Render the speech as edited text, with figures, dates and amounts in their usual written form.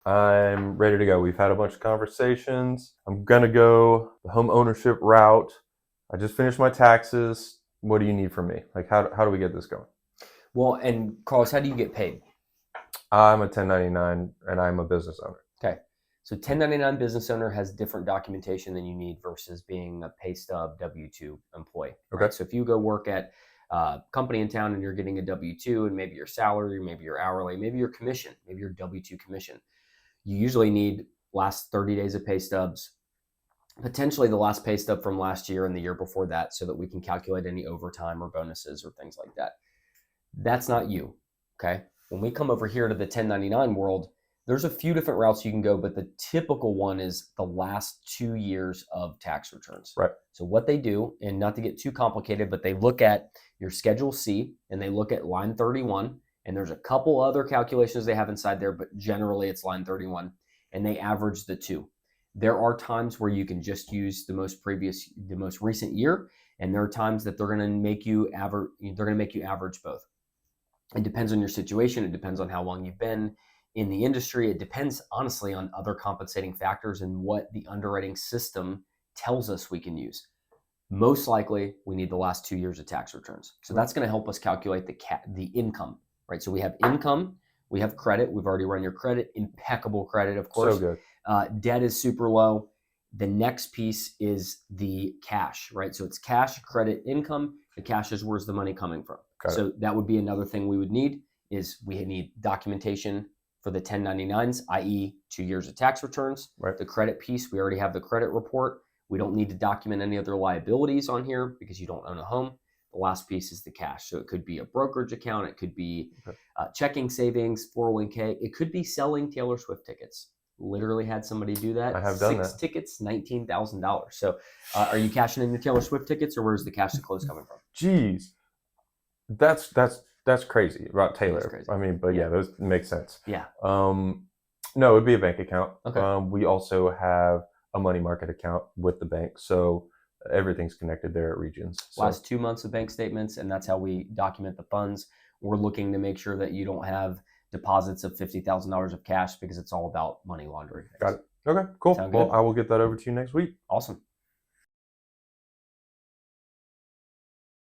I'm ready to go. We've had a bunch of conversations. I'm gonna go the home ownership route. I just finished my taxes. What do you need from me? Like, how do we get this going? Well, and Carlos, how do you get paid? I'm a 1099 and I'm a business owner. Okay. So 1099 business owner has different documentation than you need versus being a pay stub W-2 employee. Okay. Right? So if you go work at a company in town and you're getting a W-2 and maybe your salary, maybe your hourly, maybe your commission, maybe your W-2 commission, you usually need last 30 days of pay stubs, potentially the last pay stub from last year and the year before that so that we can calculate any overtime or bonuses or things like that. That's not you. Okay. When we come over here to the 1099 world, there's a few different routes you can go, but the typical one is the last 2 years of tax returns. Right. So what they do, and not to get too complicated, but they look at your Schedule C and they look at line 31, and there's a couple other calculations they have inside there, but generally it's line 31, and they average the two. There are times where you can just use the most recent year, and there are times that they're going to make you average both. It depends on your situation. It depends on how long you've been in the industry. It depends, honestly, on other compensating factors and what the underwriting system tells us we can use. Most likely, we need the last 2 years of tax returns. So that's going to help us calculate the income, right? So we have income, we have credit. We've already run your credit, impeccable credit, of course. So good. Debt is super low. The next piece is the cash, right? So it's cash, credit, income. The cash is where's the money coming from. So that would be another thing we would need is we need documentation for the 1099s, i.e. 2 years of tax returns. Right. The credit piece, we already have the credit report. We don't need to document any other liabilities on here because you don't own a home. The last piece is the cash. So it could be a brokerage account. It could be checking, savings, 401k. It could be selling Taylor Swift tickets. Literally had somebody do that. I have done that. 6 tickets, $19,000. So are you cashing in your Taylor Swift tickets, or where's the cash to close coming from? Jeez. That's crazy about Taylor. Crazy. I mean, but yeah, those make sense. Yeah. No, it would be a bank account. Okay. We also have a money market account with the bank, so everything's connected there at Regions. So. Last 2 months of bank statements, and that's how we document the funds. We're looking to make sure that you don't have deposits of $50,000 of cash because it's all about money laundering. Got it. Okay, cool. Sound Well, good? I will get that over to you next week. Awesome.